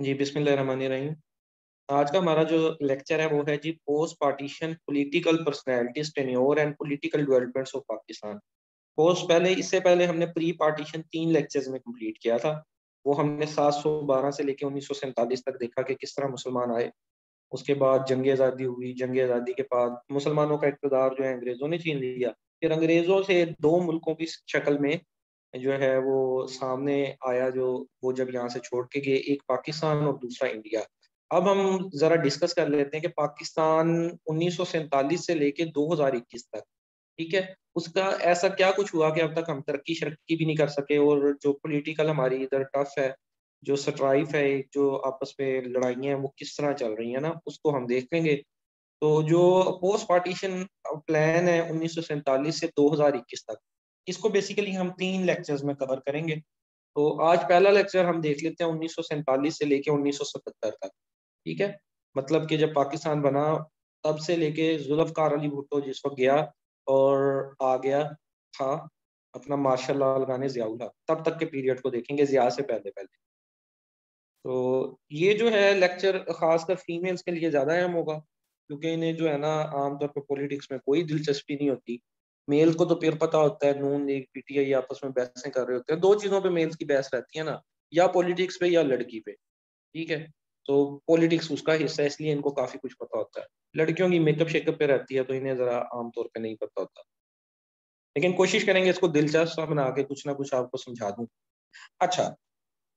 जी, बिस्मिल्लाहिर्रहमानिर्रहीम। आज का हमारा जो लेक्चर है वो है जी post partition political personalities tenure and political developments of Pakistan. Post पहले इससे पहले हमने प्री पार्टीशन 3 लेक्चर्स में कंप्लीट किया था। वो हमने 712 से लेकर 1947 तक देखा कि किस तरह मुसलमान आए। उसके बाद जंग आज़ादी हुई। जंग आज़ादी के बाद मुसलमानों का इक़्तिदार जो है अंग्रेज़ों ने छीन लिया। फिर अंग्रेज़ों से दो मुल्कों की शक्ल में जो है वो सामने आया, जो वो जब यहाँ से छोड़ के गए, एक पाकिस्तान और दूसरा इंडिया। अब हम जरा डिस्कस कर लेते हैं कि पाकिस्तान 1947 से लेके 2021 तक, ठीक है, उसका ऐसा क्या कुछ हुआ कि अब तक हम तरक्की शरक्की भी नहीं कर सके, और जो पॉलिटिकल हमारी इधर टफ है, जो स्ट्राइफ है, जो आपस में लड़ाइयाँ हैं, वो किस तरह चल रही है ना, उसको हम देख लेंगे। तो जो पोस्ट पार्टीशन प्लान है 1947 से 2021 तक, इसको बेसिकली हम 3 लेक्चर्स में कवर करेंगे। तो आज पहला लेक्चर हम देख लेते हैं 1947 से लेके 1977 तक, ठीक है। मतलब कि जब पाकिस्तान बना तब से लेके जुल्फकार अली भुट्टो जिस वक्त गया और आ गया था अपना मार्शल लॉ लगाने जियाउल हक, तब तक के पीरियड को देखेंगे, जिया से पहले पहले। तो ये जो है लेक्चर खासकर फीमेल्स के लिए ज़्यादा अहम होगा, क्योंकि इन्हें जो है ना आमतौर पर पॉलिटिक्स में कोई दिलचस्पी नहीं होती। मेल को तो फिर पता होता है, नून लीग पीटीआई आपस में बहसें कर रहे होते हैं, दो चीज़ों पे मेल्स की बहस रहती है ना, या पॉलिटिक्स पे या लड़की पे, ठीक है। तो पॉलिटिक्स उसका हिस्सा है, इसलिए इनको काफ़ी कुछ पता होता है। लड़कियों की मेकअप शेकअप पे रहती है, तो इन्हें ज़रा आमतौर पर नहीं पता होता। लेकिन कोशिश करेंगे इसको दिलचस्प बना के कुछ ना कुछ आपको समझा दूँ। अच्छा,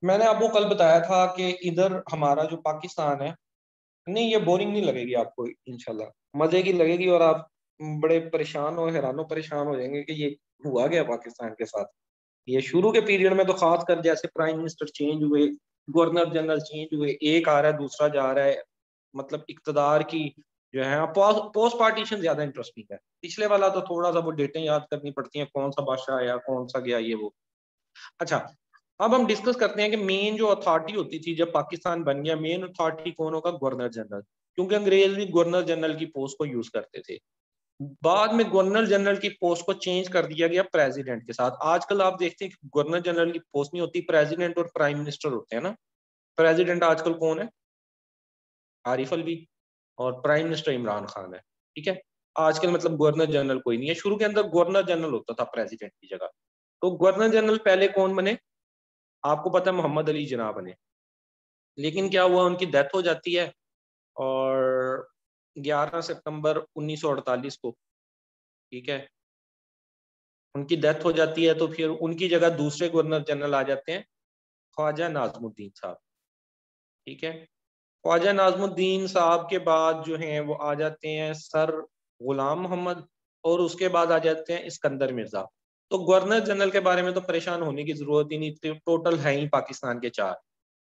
मैंने आपको कल बताया था कि इधर हमारा जो पाकिस्तान है, नहीं, ये बोरिंग नहीं लगेगी आपको, इंशाल्लाह मजे की लगेगी, और आप बड़े परेशान और हैरानो परेशान हो जाएंगे कि ये हुआ गया पाकिस्तान के साथ। ये शुरू के पीरियड में तो खासकर जैसे प्राइम मिनिस्टर चेंज हुए, गवर्नर जनरल चेंज हुए, एक आ रहा है दूसरा जा रहा है, मतलब इक्तदार की जो है पोस्ट पार्टीशन ज्यादा इंटरेस्टिंग है। पिछले वाला तो थोड़ा सा वो डेटें याद करनी पड़ती हैं, कौन सा बादशाह आया, कौन सा गया, ये वो। अच्छा, अब हम डिस्कस करते हैं कि मेन जो अथॉरिटी होती थी जब पाकिस्तान बन गया, मेन अथॉरिटी कौन होगा? गवर्नर जनरल, क्योंकि अंग्रेज भी गवर्नर जनरल की पोस्ट को यूज करते थे। बाद में गवर्नर जनरल की पोस्ट को चेंज कर दिया गया प्रेसिडेंट के साथ। आजकल आप देखते हैं कि गवर्नर जनरल की पोस्ट नहीं होती, प्रेसिडेंट और प्राइम मिनिस्टर होते हैं ना। प्रेसिडेंट आजकल कौन है? आरिफ अलवी। और प्राइम मिनिस्टर इमरान खान है, ठीक है। आजकल मतलब गवर्नर जनरल कोई नहीं है। शुरू के अंदर गवर्नर जनरल होता था प्रेसिडेंट की जगह। तो गवर्नर जनरल पहले कौन बने? आपको पता है, मोहम्मद अली जिन्ना बने। लेकिन क्या हुआ, उनकी डेथ हो जाती है, और 11 सितंबर 1948 को, ठीक है, उनकी डेथ हो जाती है। तो फिर उनकी जगह दूसरे गवर्नर जनरल आ जाते हैं, ख्वाजा नाजमुद्दीन साहब, ठीक है। ख्वाजा नाजमुद्दीन साहब के बाद जो हैं वो आ जाते हैं सर गुलाम मोहम्मद, और उसके बाद आ जाते हैं इस्कंदर मिर्जा। तो गवर्नर जनरल के बारे में तो परेशान होने की जरूरत ही नहीं थी, टोटल है ही पाकिस्तान के 4।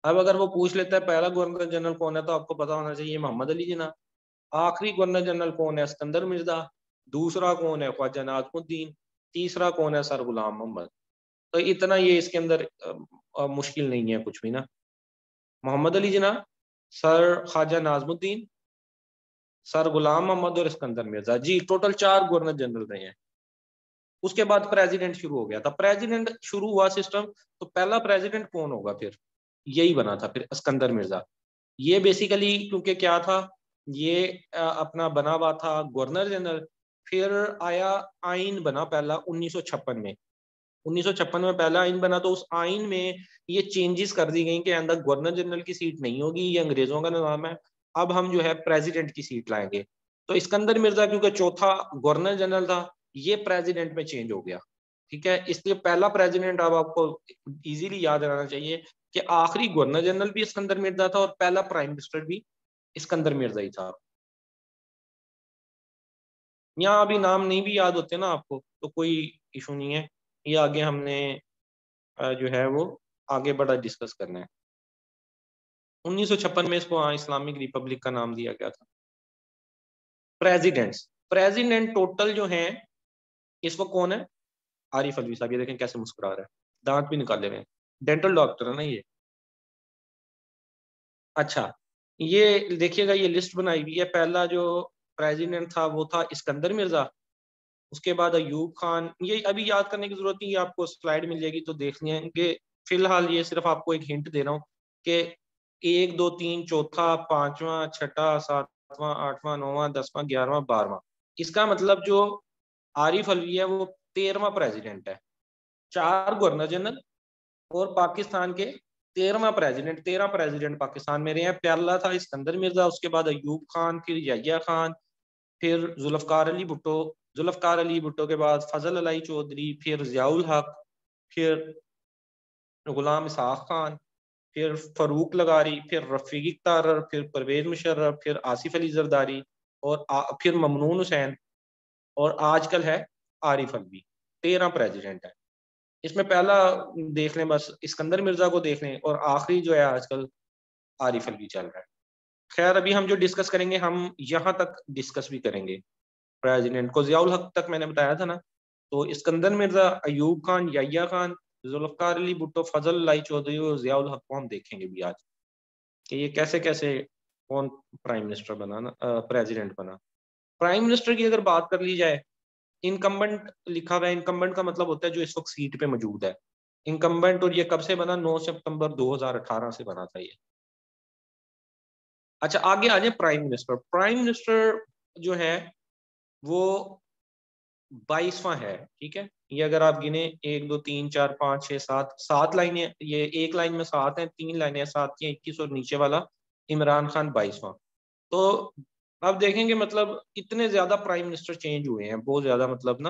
अब अगर वो पूछ लेता है पहला गवर्नर जनरल कौन है, तो आपको पता होना चाहिए मोहम्मद अली जिन्ना। आखिरी गवर्नर जनरल कौन है? सिकंदर मिर्जा। दूसरा कौन है? ख्वाजा नाजमुद्दीन। तीसरा कौन है? सर गुलाम मोहम्मद। तो इतना ये इसके अंदर मुश्किल नहीं है कुछ भी ना। मोहम्मद अली जिन्ना, सर ख्वाजा नाजमुद्दीन, सर गुलाम मोहम्मद और सिकंदर मिर्जा, जी टोटल 4 गवर्नर जनरल रहे हैं। उसके बाद प्रेसिडेंट शुरू हो गया था। प्रेसिडेंट शुरू हुआ सिस्टम, तो पहला प्रेसिडेंट कौन होगा फिर? यही बना था फिर सिकंदर मिर्जा। ये बेसिकली क्योंकि क्या था, ये अपना बना हुआ था गवर्नर जनरल। फिर आया आइन बना पहला 1956 में। 1956 में पहला आइन बना, तो उस आइन में ये चेंजेस कर दी गई कि अंदर गवर्नर जनरल की सीट नहीं होगी, ये अंग्रेजों का निज़ाम है, अब हम जो है प्रेसिडेंट की सीट लाएंगे। तो इस्कंदर मिर्जा क्योंकि चौथा गवर्नर जनरल था, ये प्रेसिडेंट में चेंज हो गया, ठीक है। इसलिए पहला प्रेसिडेंट अब आपको इजीली याद रहना चाहिए कि आखिरी गवर्नर जनरल भी इस्कंदर मिर्जा था, और पहला प्राइम मिनिस्टर भी इस्कंदर मिर्जा ही था। यहाँ अभी नाम नहीं भी याद होते ना आपको, तो कोई इशू नहीं है। ये आगे हमने जो है वो आगे बड़ा डिस्कस करना है। 1956 में इसको इस्लामिक रिपब्लिक का नाम दिया गया था। प्रेसिडेंट्स, प्रेसिडेंट टोटल जो हैं इस वक्त कौन है? आरिफ अलवी साहब। ये देखें कैसे मुस्कुरा रहा है, दांत भी निकाले हुए हैं, डेंटल डॉक्टर है ना ये। अच्छा, ये देखिएगा, ये लिस्ट बनाई हुई है। पहला जो प्रेसिडेंट था वो था इस्कंदर मिर्जा। उसके बाद अयूब खान। ये अभी याद करने की जरूरत नहीं है, आपको स्लाइड मिल जाएगी तो देख लेंगे। फिलहाल ये सिर्फ आपको एक हिंट दे रहा हूँ कि 1 2 3 चौथा, पांचवा, छठा, सातवां, आठवां, नौवां, 10वां, 11वां, 12वां। इसका मतलब जो आरिफ अलवी है वो 13वां प्रेसिडेंट है। 4 गवर्नर जनरल और पाकिस्तान के 13वां प्रेसिडेंट। 13 प्रेसिडेंट पाकिस्तान में रहे हैं। पहला था इस्कंदर मिर्जा, उसके बाद अयूब खान, फिर याहिया खान, फिर जुल्फकार अली भुट्टो, जुल्फकार अली भुट्टो के बाद फजल अलाई चौधरी, फिर जियाउल हक, फिर गुलाम इसहाक खान, फिर फरूक लगारी, फिर रफीक तारर, फिर परवेज मुशर्रफ, फिर आसिफ अली जरदारी और फिर ममनून हुसैन और आजकल है आरिफ अलवी। 13 प्रेसिडेंट है। इसमें पहला देख लें, बस इस्कंदर मिर्जा को देख लें, और आखिरी जो है आजकल आरिफ अलवी चल रहा है। खैर अभी हम जो डिस्कस करेंगे हम यहाँ तक डिस्कस भी करेंगे। प्रेसिडेंट को जियाउल हक तक मैंने बताया था ना, तो इस्कंदर मिर्जा, अयूब खान, याहिया खान, जुल्फकार अली भुट्टो, फजल लाई चौधरी और जियाउल हक को हम देखेंगे भी आज कि ये कैसे कैसे कौन प्राइम मिनिस्टर बना ना, प्रेसिडेंट बना। प्राइम मिनिस्टर की अगर बात कर ली जाए, इनकम्बेंट लिखा हुआ है। इनकम्बेंट का मतलब होता है जो इस वक्त सीट पे मौजूद है, इनकम्बेंट। और ये कब से बना? 9 सितंबर 2018 से बना था ये। अच्छा आगे आ जाए प्राइम मिनिस्टर। प्राइम मिनिस्टर जो है वो 22वां है, ठीक है। ये अगर आप गिने 1 2 3 4 5 6 7, 7 लाइनें, ये एक लाइन में 7 हैं, 3 लाइनें 7 की 21 और नीचे वाला इमरान खान 22वां। तो अब देखेंगे मतलब इतने ज्यादा प्राइम मिनिस्टर चेंज हुए हैं, बहुत ज्यादा मतलब ना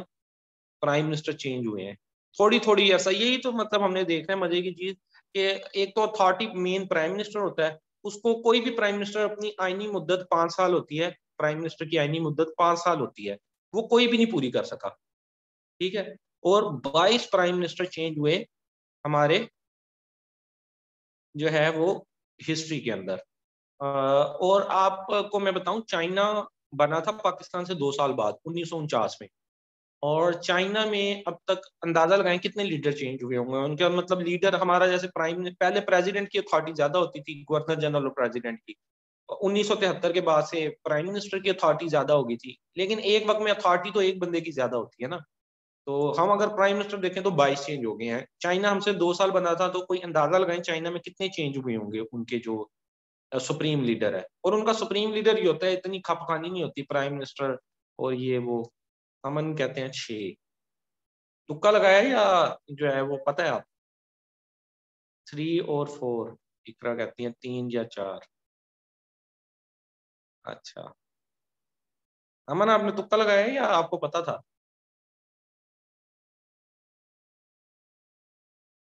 प्राइम मिनिस्टर चेंज हुए हैं थोड़ी थोड़ी। ऐसा यही तो मतलब हमने देखा है मजे की चीज कि एक तो अथॉरिटी मेन प्राइम मिनिस्टर होता है, उसको कोई भी प्राइम मिनिस्टर अपनी आईनी मुद्दत 5 साल होती है, प्राइम मिनिस्टर की आईनी मुद्दत 5 साल होती है, वो कोई भी नहीं पूरी कर सका, ठीक है। और 22 प्राइम मिनिस्टर चेंज हुए हमारे जो है वो हिस्ट्री के अंदर। और आपको मैं बताऊं, चाइना बना था पाकिस्तान से 2 साल बाद 1949 में। और चाइना में अब तक अंदाजा लगाएं कितने लीडर चेंज हुए होंगे उनका। मतलब लीडर हमारा जैसे पहले प्रेसिडेंट की अथॉरिटी ज्यादा होती थी, गवर्नर जनरल और प्रेसिडेंट की। 1973 के बाद से प्राइम मिनिस्टर की अथॉरिटी ज्यादा हो गई थी, लेकिन एक वक्त में अथॉरिटी तो एक बंदे की ज्यादा होती है ना। तो हम अगर प्राइम मिनिस्टर देखें तो 22 चेंज हो गए हैं। चाइना हमसे 2 साल बना था, तो कोई अंदाजा लगाएं चाइना में कितने चेंज हुए होंगे उनके जो सुप्रीम लीडर है। और उनका सुप्रीम लीडर ही होता है, इतनी खपखानी नहीं होती प्राइम मिनिस्टर। और ये वो अमन कहते हैं 6। तुक्का लगाया या जो है वो पता है आप? 3 और 4। इकरा कहती है 3 या 4। अच्छा अमन, आपने तुक्का लगाया है या आपको पता था?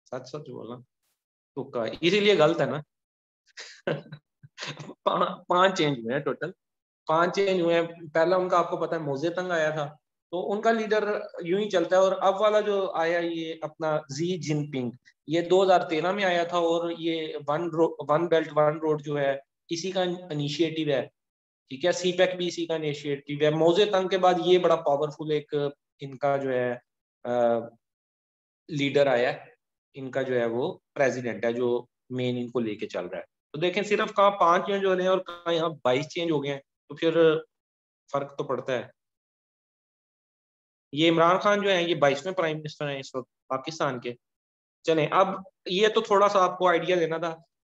सच सच बोला। तुक्का इसीलिए गलत है ना। 5 चेंज हुए हैं टोटल। 5 चेंज हुए हैं। पहला उनका आपको पता है मोजे तंग आया था, तो उनका लीडर यूं ही चलता है। और अब वाला जो आया ये अपना जी जिनपिंग, ये 2013 में आया था। और ये वन बेल्ट वन रोड जो है इसी का इनिशिएटिव है, ठीक है। सीपैक भी इसी का इनिशिएटिव है। मोजे तंग के बाद ये बड़ा पावरफुल एक इनका जो है लीडर आया है। इनका जो है वो प्रेसिडेंट है जो मेन इनको लेके चल रहा है। तो देखें सिर्फ कहाँ 5 चेंज हो रहे हैं और कहाँ यहाँ 22 चेंज हो गए हैं, तो फिर फर्क तो पड़ता है। ये इमरान खान जो है ये 22वें प्राइम मिनिस्टर हैं इस वक्त पाकिस्तान के। चलें अब, ये तो थोड़ा सा आपको आइडिया देना था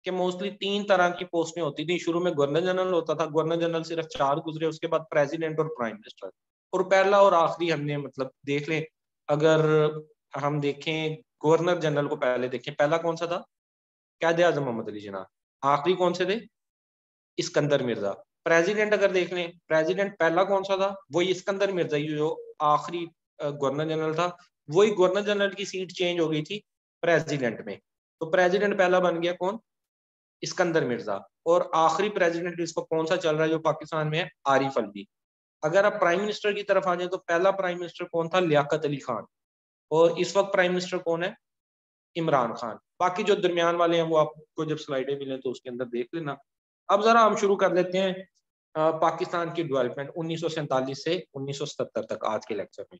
कि मोस्टली 3 तरह की पोस्टें होती थी। शुरू में गवर्नर जनरल होता था, गवर्नर जनरल सिर्फ 4 गुजरे, उसके बाद प्रेसिडेंट और प्राइम मिनिस्टर। और पहला और आखिरी हमने मतलब देख लें, अगर हम देखें गवर्नर जनरल को पहले देखें, पहला कौन सा था? कैद आजम मोहम्मद अली जिन्ना। आखिरी कौन से थे? इस्कंदर मिर्जा। प्रेसिडेंट अगर देख लें, प्रेसिडेंट पहला कौन सा था? वही इस्कंदर मिर्जा ही जो आखिरी गवर्नर जनरल था। वही गवर्नर जनरल की सीट चेंज हो गई थी प्रेसिडेंट में। तो प्रेसिडेंट पहला बन गया कौन? इस्कंदर मिर्जा। और आखिरी प्रेसिडेंट इसको कौन सा चल रहा है जो पाकिस्तान में है? आरिफ अलवी। अगर आप प्राइम मिनिस्टर की तरफ आ जाए तो पहला प्राइम मिनिस्टर कौन था? लियाकत अली खान। और इस वक्त प्राइम मिनिस्टर कौन है? इमरान खान। बाकी जो दरमियान वाले हैं वो आपको जब स्लाइडें मिले तो उसके अंदर देख लेना। अब जरा हम शुरू कर लेते हैं पाकिस्तान की डेवलपमेंट 1947 से 1977 तक आज के लेक्चर में।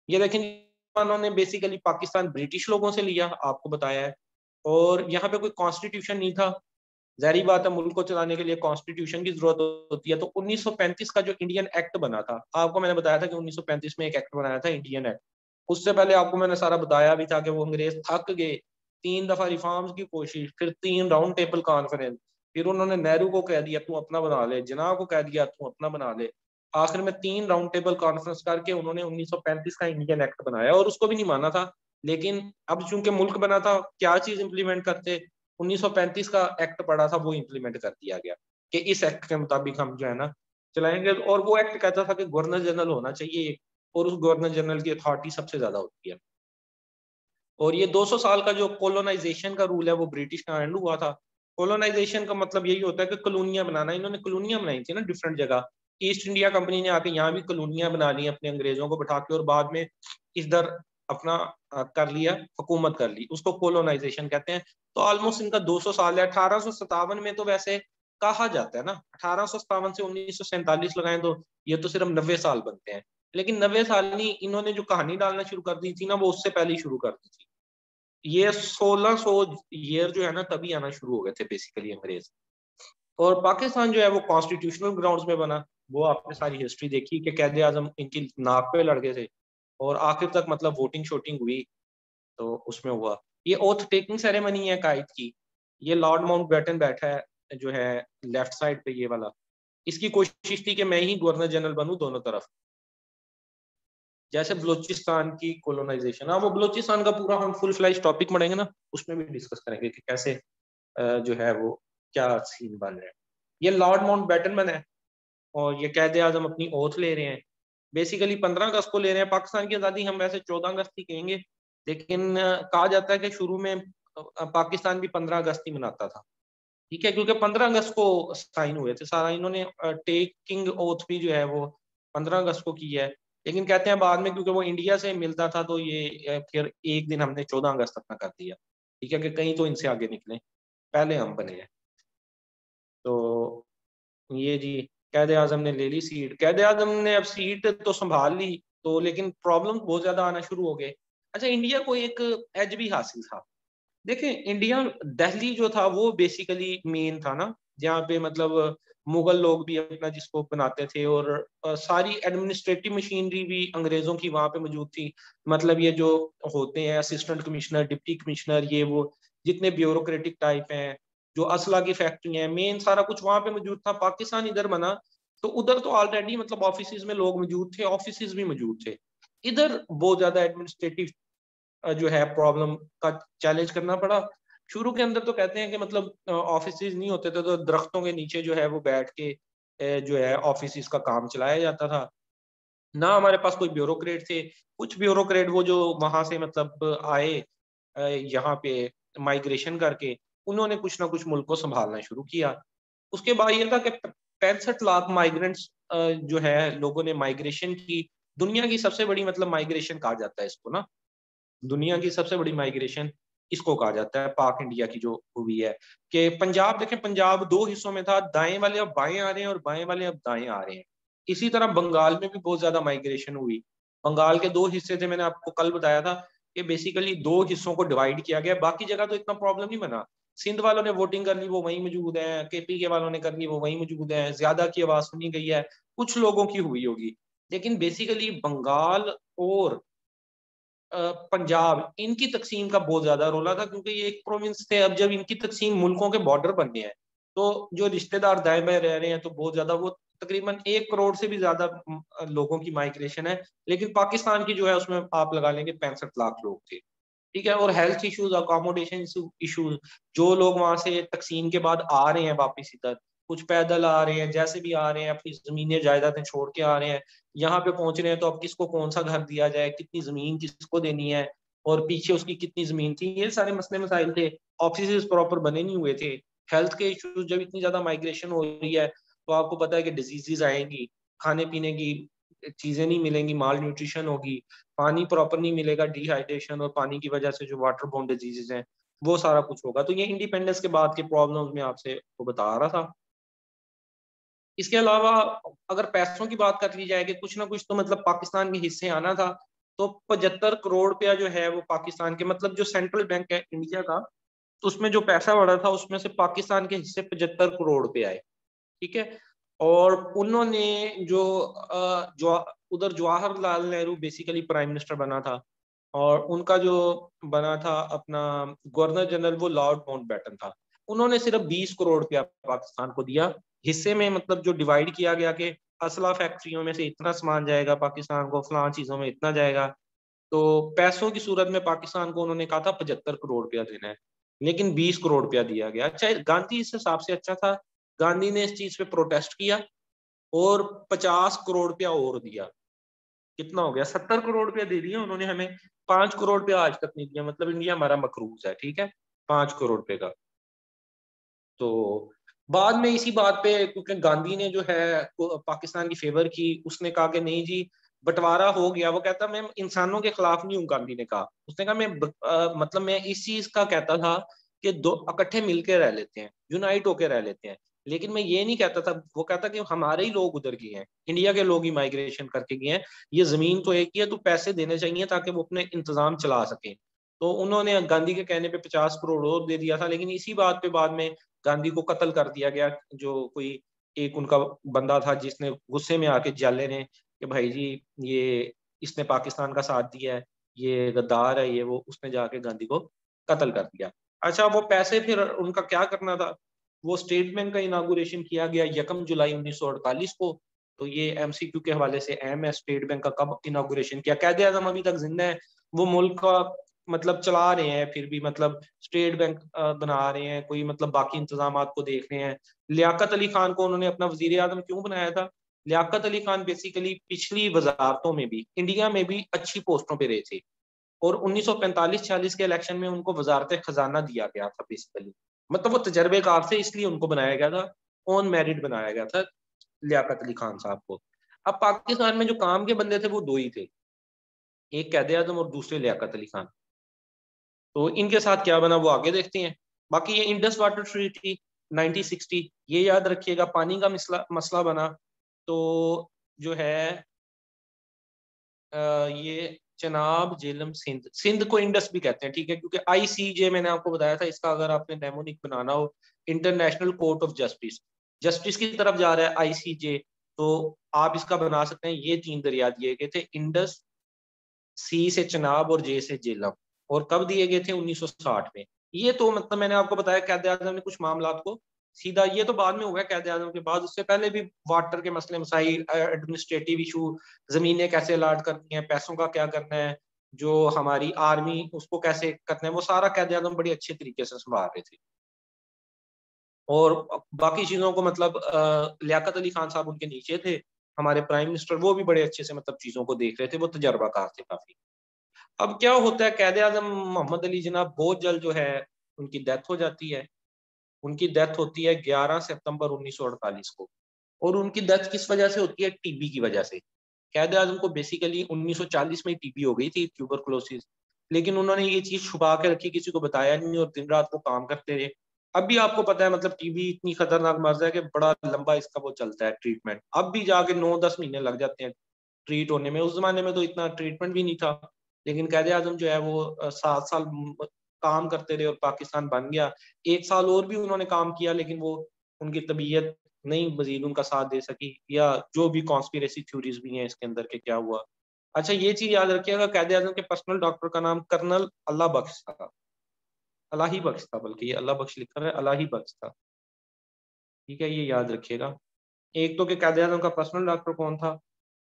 ये देखें, उन्होंने बेसिकली पाकिस्तान ब्रिटिश लोगों से लिया, आपको बताया है। और यहाँ पे कोई कॉन्स्टिट्यूशन नहीं था। जाहिर बात है मुल्क को चलाने के लिए कॉन्स्टिट्यूशन की जरूरत होती है। तो 1935 का जो इंडियन एक्ट बना था, आपको मैंने बताया था कि 1935 में एक एक्ट बनाया था, इंडियन एक्ट। उससे पहले आपको मैंने सारा बताया भी था कि वो अंग्रेज थक गए, 3 दफा रिफॉर्म्स की कोशिश, फिर 3 राउंड टेबल कॉन्फ्रेंस, फिर उन्होंने नेहरू को कह दिया तू अपना बना ले, जिन्ना को कह दिया तू अपना बना ले। आखिर में 3 राउंड टेबल कॉन्फ्रेंस करके उन्होंने 1935 का इंडियन एक्ट बनाया, और उसको भी नहीं माना था। लेकिन अब चूंकि मुल्क बना था, क्या चीज इंप्लीमेंट करते, 1935 का एक्ट पड़ा था वो इंप्लीमेंट कर दिया गया कि इस एक्ट के मुताबिक हम जो है ना चलाएंगे। और वो एक्ट कहता था कि गवर्नर जनरल होना चाहिए, और उस गवर्नर जनरल की अथॉरिटी सबसे ज्यादा होती है। और ये 200 साल का जो कोलोनाइजेशन का रूल है वो ब्रिटिश का एंड हुआ था। कोलोनाइजेशन का मतलब यही होता है कि कॉलोनियां बनाना। इन्होंने कॉलोनियां बनाई थी ना डिफरेंट जगह। ईस्ट इंडिया कंपनी ने आके यहाँ भी कॉलोनियां बना ली अपने अंग्रेजों को बैठा के, और बाद में इधर अपना कर लिया, हुकूमत कर ली, उसको कोलोनाइजेशन कहते हैं। तो ऑलमोस्ट इनका 200 साल है। 1857 में तो वैसे कहा जाता है ना, 1857 से 1947 लगाएं तो ये तो सिर्फ 90 साल बनते हैं। लेकिन 90 साल नहीं, इन्होंने जो कहानी डालना शुरू कर दी थी ना वो उससे पहले ही शुरू कर दी थी। ये 1600 ईयर जो है ना तभी आना शुरू हो गए थे बेसिकली अंग्रेज। और पाकिस्तान जो है वो कॉन्स्टिट्यूशनल ग्राउंड्स में बना। वो आपने सारी हिस्ट्री देखी कि कैद आजम इनकी नाक पे लड़ गए थे, और आखिर तक मतलब वोटिंग शोटिंग हुई तो उसमें हुआ। ये ओथ टेकिंग सेरेमनी है कायद की। ये लॉर्ड माउंटबेटन बैठा है जो है लेफ्ट साइड पे, ये वाला। इसकी कोशिश थी कि मैं ही गवर्नर जनरल बनूं दोनों तरफ। जैसे बलूचिस्तान की कोलोनाइजेशन, हाँ वो बलूचिस्तान का पूरा हम फुल फ्लैश टॉपिक पढ़ेंगे ना, उसमें भी डिस्कस करेंगे कि कैसे जो है वो क्या सीन बन रहे हैं। ये लॉर्ड माउंटबेटन बना है, और ये कैद आजम अपनी ओथ ले रहे हैं। बेसिकली 15 अगस्त को ले रहे हैं। पाकिस्तान की आज़ादी हम वैसे 14 अगस्त ही कहेंगे, लेकिन कहा जाता है कि शुरू में पाकिस्तान भी 15 अगस्त ही मनाता था। ठीक है, क्योंकि 15 अगस्त को साइन हुए थे सारा। इन्होंने टेकिंग ओथ भी जो है वो 15 अगस्त को की है। लेकिन कहते हैं बाद में क्योंकि वो इंडिया से मिलता था तो ये फिर एक दिन हमने 14 अगस्त अपना कर दिया। ठीक है, कि कहीं तो इनसे आगे निकले, पहले हम बने हैं। तो ये जी कैद आजम ने ले ली सीट। कैद आजम ने अब सीट तो संभाल ली, तो लेकिन प्रॉब्लम बहुत ज्यादा आना शुरू हो गए। अच्छा, इंडिया को एक एज भी हासिल था। देखें, इंडिया दिल्ली जो था वो बेसिकली मेन था ना, जहाँ पे मतलब मुगल लोग भी अपना जिसको बनाते थे, और सारी एडमिनिस्ट्रेटिव मशीनरी भी अंग्रेजों की वहां पे मौजूद थी। मतलब ये जो होते हैं असिस्टेंट कमिश्नर, डिप्टी कमिश्नर, ये वो जितने ब्यूरोक्रेटिक टाइप हैं, जो असला की फैक्ट्री है, मेन सारा कुछ वहां पे मौजूद था। पाकिस्तान इधर बना तो उधर तो ऑलरेडी मतलब ऑफिस में लोग मौजूद थे, ऑफिस भी मौजूद थे। इधर बहुत ज्यादा एडमिनिस्ट्रेटिव जो है प्रॉब्लम का चैलेंज करना पड़ा। शुरू के अंदर तो कहते हैं कि मतलब ऑफिस नहीं होते थे तो दरख्तों के नीचे जो है वो बैठ के जो है ऑफिस का काम चलाया जाता था। ना हमारे पास कोई ब्यूरोक्रेट थे। कुछ ब्यूरोक्रेट वो जो वहां से मतलब आए यहाँ पे माइग्रेशन करके, उन्होंने कुछ ना कुछ मुल्क को संभालना शुरू किया। उसके बाद ये था कि 65 लाख माइग्रेंट्स जो है लोगों ने माइग्रेशन की। दुनिया की सबसे बड़ी मतलब माइग्रेशन कहा जाता है इसको ना, दुनिया की सबसे बड़ी माइग्रेशन इसको कहा जाता है, पाक इंडिया की जो हुई है। कि पंजाब देखें, पंजाब 2 हिस्सों में था, दाएं वाले अब बाएं आ रहे हैं और बाएं वाले अब दाएं आ रहे हैं। इसी तरह बंगाल में भी बहुत ज्यादा माइग्रेशन हुई। बंगाल के 2 हिस्से थे, मैंने आपको कल बताया था कि बेसिकली 2 हिस्सों को डिवाइड किया गया। बाकी जगह तो इतना प्रॉब्लम नहीं बना। सिंध वालों ने वोटिंग कर ली, वो वहीं मौजूद है। केपी के वालों ने कर ली, वो वहीं मौजूद है। ज्यादा की आवाज सुनी गई है, कुछ लोगों की हुई होगी। लेकिन बेसिकली बंगाल और पंजाब, इनकी तकसीम का बहुत ज्यादा रोला था, क्योंकि ये एक प्रोविंस थे। अब जब इनकी तकसीम मुल्कों के बॉर्डर बन गए हैं तो जो रिश्तेदार दाएं बाएं रह रहे हैं तो बहुत ज्यादा वो तकरीबन 1 करोड़ से भी ज्यादा लोगों की माइग्रेशन है। लेकिन पाकिस्तान की जो है उसमें आप लगा लेंगे 65 लाख लोग थे। ठीक है, और हेल्थ इश्यूज, अकोमोडेशन इश्यूज, जो लोग वहां से तकसीम के बाद आ रहे हैं वापिस इधर, कुछ पैदल आ रहे हैं, जैसे भी आ रहे हैं, अपनी जमीनें जायदादें छोड़ के आ रहे हैं, यहाँ पे पहुंच रहे हैं, तो अब किसको कौन सा घर दिया जाए, कितनी जमीन किसको देनी है, और पीछे उसकी कितनी जमीन थी, ये सारे मसले मसाइल थे। ऑफिस प्रॉपर बने नहीं हुए थे। हेल्थ के इश्यूज, जब इतनी ज्यादा माइग्रेशन हो रही है तो आपको पता है कि डिजीजेज आएंगी, खाने पीने की चीजें नहीं मिलेंगी, माल न्यूट्रिशन होगी, पानी प्रॉपर नहीं मिलेगा, डिहाइड्रेशन, और पानी की वजह से जो वाटर बोर्न डिजीजेज हैं वो सारा कुछ होगा। तो ये इंडिपेंडेंस के बाद के प्रॉब्लम्स में आपसे वो बता रहा था। इसके अलावा अगर पैसों की बात कर ली जाए कि कुछ ना कुछ तो मतलब पाकिस्तान के हिस्से आना था, तो 75 करोड़ रुपया जो है वो पाकिस्तान के मतलब जो सेंट्रल बैंक है इंडिया का, तो उसमें जो पैसा बढ़ा था उसमें से पाकिस्तान के हिस्से 75 करोड़ रुपए आए। ठीक है, और उन्होंने जो उधर Jawaharlal Nehru basically prime minister बना था, और उनका जो बना था अपना गवर्नर जनरल वो लॉर्ड माउंटबेटन था। उन्होंने सिर्फ 20 करोड़ रुपया पाकिस्तान को दिया हिस्से में, मतलब जो डिवाइड किया गया कि असला फैक्ट्रियों में से इतना सामान जाएगा पाकिस्तान को, फलां चीजों में इतना जाएगा। तो पैसों की सूरत में पाकिस्तान को उन्होंने कहा था 75 करोड़ रुपया देना है, लेकिन 20 करोड़ रुपया दिया गया। अच्छा, गांधी इस हिसाब से अच्छा था, गांधी ने इस चीज पे प्रोटेस्ट किया और 50 करोड़ रुपया और दिया। कितना हो गया? 70 करोड़ रुपया दे दिया उन्होंने हमें। 5 करोड़ रुपया आज तक नहीं दिया, मतलब इंडिया हमारा मकरूज है, ठीक है, 5 करोड़ रुपए का। तो बाद में इसी बात पे, क्योंकि गांधी ने जो है पाकिस्तान की फेवर की, उसने कहा कि नहीं जी बंटवारा हो गया। वो कहता मैं इंसानों के खिलाफ नहीं हूँ, गांधी ने कहा। उसने कहा मैं मतलब मैं इस चीज का कहता था कि दो इकट्ठे मिलकर रह लेते हैं, यूनाइट होकर रह लेते हैं, लेकिन मैं ये नहीं कहता था। वो कहता कि हमारे ही लोग उधर गए हैं, इंडिया के लोग ही माइग्रेशन करके गए हैं, ये जमीन तो एक ही है, तो पैसे देने चाहिए ताकि वो अपने इंतजाम चला सके। तो उन्होंने गांधी के कहने पे 50 करोड़ और दे दिया था। लेकिन इसी बात पे बाद में गांधी को कत्ल कर दिया गया। जो कोई एक उनका बंदा था जिसने गुस्से में आके जाले ने कि भाई जी ये इसने पाकिस्तान का साथ दिया है, ये गद्दार है, ये वो, उसने जाके गांधी को कत्ल कर दिया। अच्छा, वो पैसे फिर उनका क्या करना था? वो स्टेट बैंक का इनागुरेशन किया गया 1 जुलाई 1948 को। तो ये एमसीक्यू के हवाले से अहम है, स्टेट बैंक का कब इनागुरेशन किया। कायदे आजम अभी तक जिंदा है, वो मुल्क का मतलब चला रहे हैं, फिर भी मतलब स्टेट बैंक बना रहे हैं, कोई मतलब बाकी इंतजाम को देख रहे हैं। लियाकत अली खान को उन्होंने अपना वजीर आजम क्यों बनाया था? लियाकत अली खान बेसिकली पिछली वजारतों में भी, इंडिया में भी अच्छी पोस्टों पे रहे थे, और 1945-46 के इलेक्शन में उनको वजारत खजाना दिया गया था बेसिकली। मतलब वो तजर्बेकार थे, इसलिए उनको बनाया गया था, ऑन मेरिट बनाया गया था लियाकत अली खान साहब को। अब पाकिस्तान में जो काम के बंदे थे वो दो ही थे, एक कैदे आजम और दूसरे लियाकत अली खान। तो इनके साथ क्या बना वो आगे देखते हैं। बाकी ये इंडस वाटर ट्रीटी 1960, ये याद रखिएगा, पानी का मसला मसला बना। तो जो है ये चनाब जेलम सिंध, सिंध को इंडस भी कहते हैं, ठीक है, क्योंकि आईसीजे मैंने आपको बताया था, इसका अगर आपने डेमोनिक बनाना हो, international court of justice, justice की तरफ जा रहा है आईसीजे, तो आप इसका बना सकते हैं। ये 3 दरिया दिए गए थे, इंडस, सी से चनाब और जे से जेलम, और कब दिए गए थे? 1960 में। ये तो मतलब मैंने आपको बताया कैद आजम ने कुछ मामला को सीधा, ये तो बाद में हो गया कैद आजम के बाद, उससे पहले भी वाटर के मसले मसाइल, एडमिनिस्ट्रेटिव इशू, जमीनें कैसे अलाट करनी है, पैसों का क्या करना है, जो हमारी आर्मी उसको कैसे करना है, वो सारा कैद आजम बड़ी अच्छे तरीके से संभाल रहे थे। और बाकी चीजों को मतलब लियाकत अली खान साहब उनके नीचे थे, हमारे प्राइम मिनिस्टर, वो भी बड़े अच्छे से मतलब चीजों को देख रहे थे, वो तजर्बाकार थे काफी। अब क्या होता है, कैद आजम मोहम्मद अली जिन्ना बहुत जल्द जो है उनकी डेथ हो जाती है। उनकी डेथ होती है 11 सितंबर 1948 को। और उनकी डेथ किस वजह से होती है? टीबी की वजह से। कैद आजम को बेसिकली 1940 में टीबी हो गई थी, ट्यूबरकुलोसिस, लेकिन उन्होंने ये चीज छुपा के रखी, किसी को बताया नहीं, और दिन रात को काम करते रहे। अब भी आपको पता है मतलब टीबी इतनी खतरनाक मर्ज है कि बड़ा लंबा इसका वो चलता है ट्रीटमेंट, अब भी जाके 9-10 महीने लग जाते हैं ट्रीट होने में। उस जमाने में तो इतना ट्रीटमेंट भी नहीं था, लेकिन कैद आजम जो है वो 7 साल काम करते रहे और पाकिस्तान बन गया। 1 साल और भी उन्होंने काम किया, लेकिन वो उनकी तबीयत नहीं मजीद उनका साथ दे सकी, या जो भी कॉन्स्पिरेसी थ्योरीज भी हैं इसके अंदर के क्या हुआ। अच्छा, ये चीज याद रखिएगा, कैद आजम के पर्सनल डॉक्टर का नाम कर्नल अल्लाह बख्श था, अलाही बख्श था, बल्कि ये अल्लाह बख्श लिखा है, अलाही बख्श था, ठीक है, ये याद रखिएगा। एक तो कि कैद आजम का पर्सनल डॉक्टर कौन था?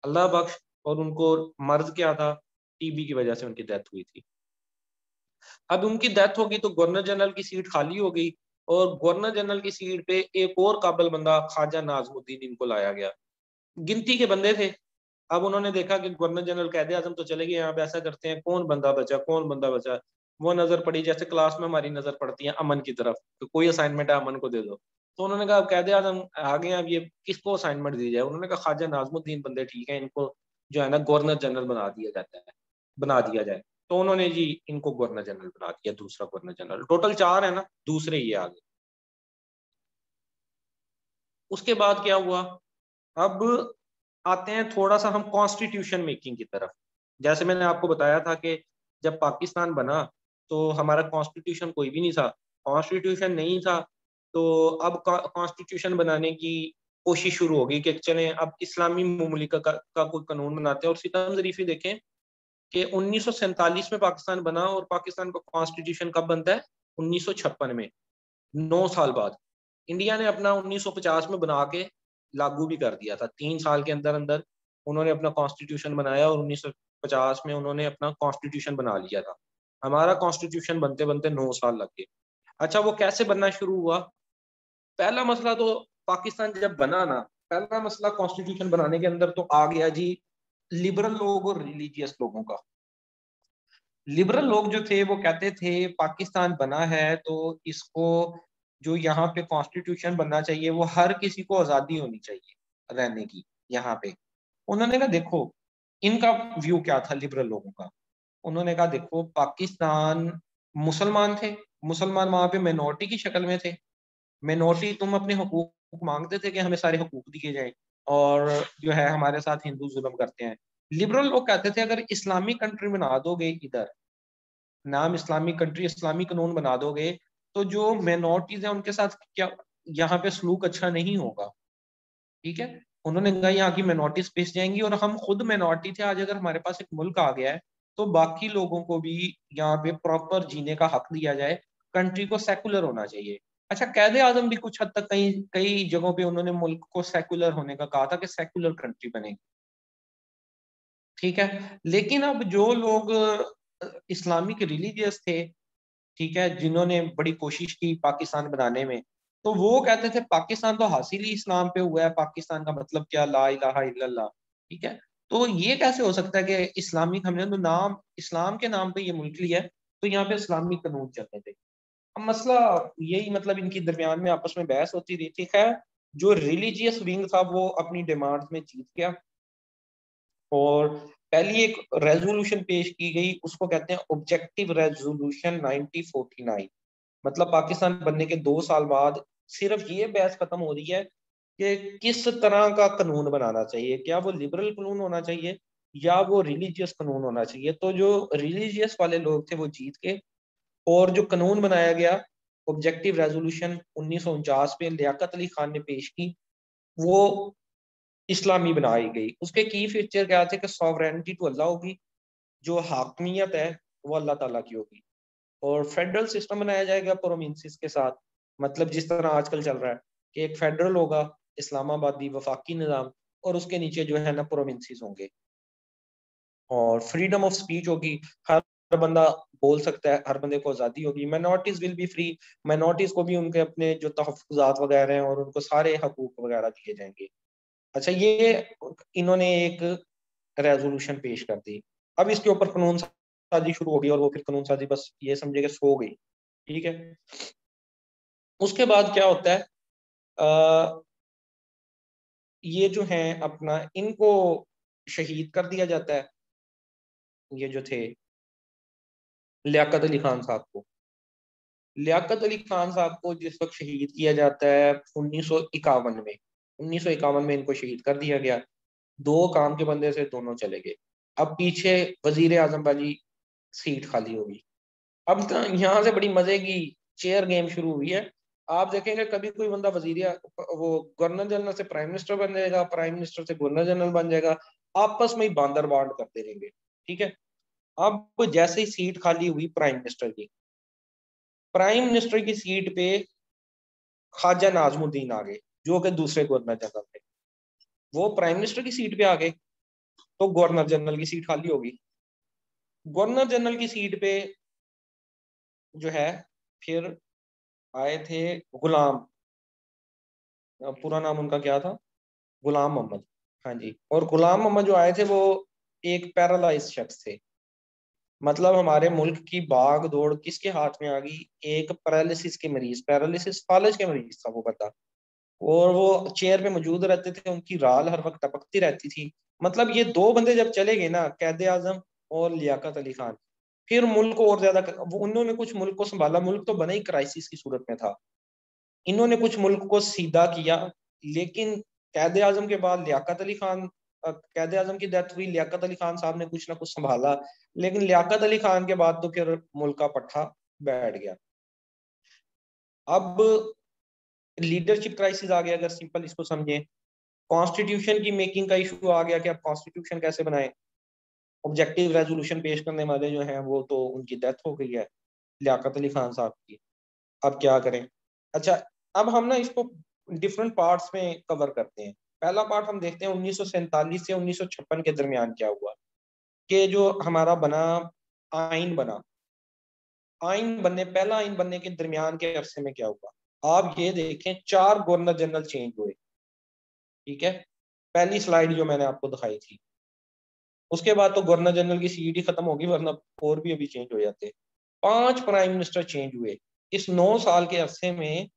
अल्लाह बख्श। और उनको मर्ज क्या था? टीबी की वजह से उनकी डेथ हुई थी। अब उनकी डेथ होगी तो गवर्नर जनरल की सीट खाली हो गई, और गवर्नर जनरल की सीट पे एक और काबिल बंदा ख्वाजा नाजमुद्दीन इनको लाया गया। गिनती के बंदे थे। अब उन्होंने देखा कि गवर्नर जनरल कैद आजम तो चले गए, यहाँ पे ऐसा करते हैं कौन बंदा बचा, कौन बंदा बचा। वो नजर पड़ी, जैसे क्लास में हमारी नजर पड़ती है अमन की तरफ, तो कोई असाइनमेंट है अमन को दे दो। तो उन्होंने कहा कैद आजम आ गए, अब ये किसको असाइनमेंट दी जाए? उन्होंने कहा ख्वाजा नाजमुद्दीन बंदे ठीक है, इनको जो है ना गवर्नर जनरल बना दिया जाता है, बना दिया जाए। तो उन्होंने जी इनको गवर्नर जनरल बना दिया, दूसरा गवर्नर जनरल, टोटल 4 है ना, दूसरे ये आ गए। उसके बाद क्या हुआ? अब आते हैं थोड़ा सा हम कॉन्स्टिट्यूशन मेकिंग की तरफ। जैसे मैंने आपको बताया था कि जब पाकिस्तान बना तो हमारा कॉन्स्टिट्यूशन कोई भी नहीं था, कॉन्स्टिट्यूशन नहीं था। तो अब कॉन्स्टिट्यूशन बनाने की कोशिश शुरू होगी कि चलें अब इस्लामी मुमलिका का कोई कानून बनाते हैं। और सितम जरीफी देखें कि 1947 में पाकिस्तान बना, और पाकिस्तान का कॉन्स्टिट्यूशन कब बनता है? 1956 में। 9 साल बाद इंडिया ने अपना 1950 में बना के लागू भी कर दिया था। 3 साल के अंदर अंदर उन्होंने अपना कॉन्स्टिट्यूशन बनाया और 1950 में उन्होंने अपना कॉन्स्टिट्यूशन बना लिया था। हमारा कॉन्स्टिट्यूशन बनते बनते 9 साल लग गए। अच्छा, वो कैसे बनना शुरू हुआ? पहला मसला तो पाकिस्तान जब बना ना, पहला मसला कॉन्स्टिट्यूशन बनाने के अंदर तो आ गया जी लिबरल लोग और रिलीजियस लोगों का। लिबरल लोग जो थे वो कहते थे पाकिस्तान बना है तो इसको, जो यहाँ पे कॉन्स्टिट्यूशन बनना चाहिए वो हर किसी को आजादी होनी चाहिए रहने की यहाँ पे। उन्होंने कहा देखो, इनका व्यू क्या था लिबरल लोगों का। उन्होंने कहा देखो, पाकिस्तान मुसलमान थे, मुसलमान वहां पे मिनोरिटी की शक्ल में थे। मिनोरिटी, तुम अपने हकूक मांगते थे कि हमें सारे हकूक दिए जाएं, और जो है हमारे साथ हिंदू जुल्म करते हैं। लिबरल लोग कहते थे अगर इस्लामिक कंट्री बना दोगे, इधर नाम इस्लामिक कंट्री, इस्लामिक कानून बना दोगे, तो जो मिनोरिटीज हैं उनके साथ क्या यहाँ पे सलूक अच्छा नहीं होगा। ठीक है, उन्होंने कहा यहाँ की मिनोरिटीज पिस जाएंगी, और हम खुद मिनोरिटी थे, आज अगर हमारे पास एक मुल्क आ गया है तो बाकी लोगों को भी यहाँ पे प्रॉपर जीने का हक दिया जाए, कंट्री को सेकुलर होना चाहिए। अच्छा, कैदे आजम भी कुछ हद तक कई कई जगहों पे उन्होंने मुल्क को सेकुलर होने का कहा था कि सेकुलर कंट्री बने। ठीक है, लेकिन अब जो लोग इस्लामिक रिलीजियस थे, ठीक है, जिन्होंने बड़ी कोशिश की पाकिस्तान बनाने में, तो वो कहते थे पाकिस्तान तो हासिल ही इस्लाम पे हुआ है, पाकिस्तान का मतलब क्या, ला इलाहा इल्लल्लाह। ठीक है, तो ये कैसे हो सकता है कि इस्लामिक, हमने तो नाम इस्लाम के नाम पे ये मुल्क लिया है, तो यहाँ पे इस्लामिक कानून चलते थे। अब मसला यही, मतलब इनकी दरमियान में आपस में बहस होती रही थी। खैर, जो रिलीजियस विंग था वो अपनी डिमांड में जीत गया, और पहली एक रेजोल्यूशन पेश की गई, उसको कहते हैं ऑब्जेक्टिव रेजोल्यूशन 1949। मतलब पाकिस्तान बनने के 2 साल बाद सिर्फ ये बहस खत्म हो रही है कि किस तरह का कानून बनाना चाहिए, क्या वो लिबरल कानून होना चाहिए या वो रिलीजियस कानून होना चाहिए। तो जो रिलीजियस वाले लोग थे वो जीत के, और जो कानून बनाया गया, ऑब्जेक्टिव रेजोल्यूशन 1949 में लियाकत अली खान ने पेश की, वो इस्लामी बनाई गई। उसके की फीचर क्या थे कि सॉवरेनिटी टू अल्लाह होगी, जो हाकमियत है वो अल्लाह ताला की होगी, और फेडरल सिस्टम बनाया जाएगा प्रोविंसेस के साथ। मतलब जिस तरह आजकल चल रहा है कि एक फेडरल होगा, इस्लामाबादी वफाकी निज़ाम, और उसके नीचे जो है ना प्रोविंसेस होंगे, और फ्रीडम ऑफ स्पीच होगी, हर बंदा बोल सकता है, हर बंदे को आज़ादी होगी। Minorities will be free, minorities को भी उनके अपने जो तहफ़्फ़ुज़ात वगैरह हैं और उनको सारे हकूक वगैरह दिए जाएंगे। अच्छा, ये इन्होंने एक रेजोल्यूशन पेश कर दी। अब इसके ऊपर कानून साजी शुरू हो गई, और वो फिर कानून साजी बस ये समझे कि सो गई। ठीक है, उसके बाद क्या होता है, आ, ये जो है अपना, इनको शहीद कर दिया जाता है, ये जो थे लियाकत अली खान साहब को। लियाकत अली खान साहब को जिस वक्त शहीद किया जाता है 1951 में, 1951 में इनको शहीद कर दिया गया। दो काम के बंदे से दोनों चले गए। अब पीछे वजीर आजम वाली सीट खाली होगी। अब तो यहाँ से बड़ी मजे की चेयर गेम शुरू हुई है। आप देखेंगे कभी कोई बंदा वजीर, वो गवर्नर जनरल से प्राइम मिनिस्टर बन जाएगा, प्राइम मिनिस्टर से गवर्नर जनरल बन जाएगा, आपस में ही बांदर बांट करते रहेंगे। ठीक है, अब जैसे ही सीट खाली हुई प्राइम मिनिस्टर की, प्राइम मिनिस्टर की सीट पे ख्वाजा नाजमुद्दीन आ गए, जो कि दूसरे गवर्नर जनरल थे। वो प्राइम मिनिस्टर की सीट पे आ गए, तो गवर्नर जनरल की सीट खाली होगी। गवर्नर जनरल की सीट पे जो है फिर आए थे गुलाम, पूरा नाम उनका क्या था, गुलाम मोहम्मद। हाँ जी, और गुलाम मोहम्मद जो आए थे वो एक पैरालाइज शख्स थे। मतलब हमारे मुल्क की भाग दौड़ किसके हाथ में आ गई, एक पैरालिसिस के मरीज, पैरालिसिस फालज के मरीज था वो बंदा, और वो चेयर पे मौजूद रहते थे, उनकी राल हर वक्त टपकती रहती थी। मतलब ये दो बंदे जब चले गए ना, कैदे आजम और लियाकत अली खान, फिर मुल्क को और ज्यादा उन्होंने कुछ मुल्क को संभाला। मुल्क तो बना ही क्राइसिस की सूरत में था, इन्होंने कुछ मुल्क को सीधा किया। लेकिन कैद आजम के बाद लियाकत अली खान, कैद आजम की डेथ हुई, लियाकत अली खान साहब ने कुछ ना कुछ संभाला, लेकिन लियाकत अली खान के बाद तो फिर मुल्क का पट्टा बैठ गया। अब लीडरशिप क्राइसिस आ गया, अगर सिंपल इसको समझें। कॉन्स्टिट्यूशन की मेकिंग का इशू आ गया कि अब कॉन्स्टिट्यूशन कैसे बनाए। ऑब्जेक्टिव रेजोल्यूशन पेश करने वाले जो हैं वो तो उनकी डेथ हो गई है, लियाकत अली खान साहब की। अब क्या करें? अच्छा, अब हम ना इसको डिफरेंट पार्ट्स में कवर करते हैं। पहला पार्ट हम देखते हैं 1947 से 1956 के दरमियान क्या हुआ, कि जो हमारा बना आइन बना, पहला आइन बनने के दरमियान के अरसे में क्या हुआ। आप ये देखें, 4 गवर्नर जनरल चेंज हुए। ठीक है, पहली स्लाइड जो मैंने आपको दिखाई थी, उसके बाद तो गवर्नर जनरल की सीट ही खत्म होगी, वरना और भी अभी चेंज हो जाते। 5 प्राइम मिनिस्टर चेंज हुए इस 9 साल के अरसे में।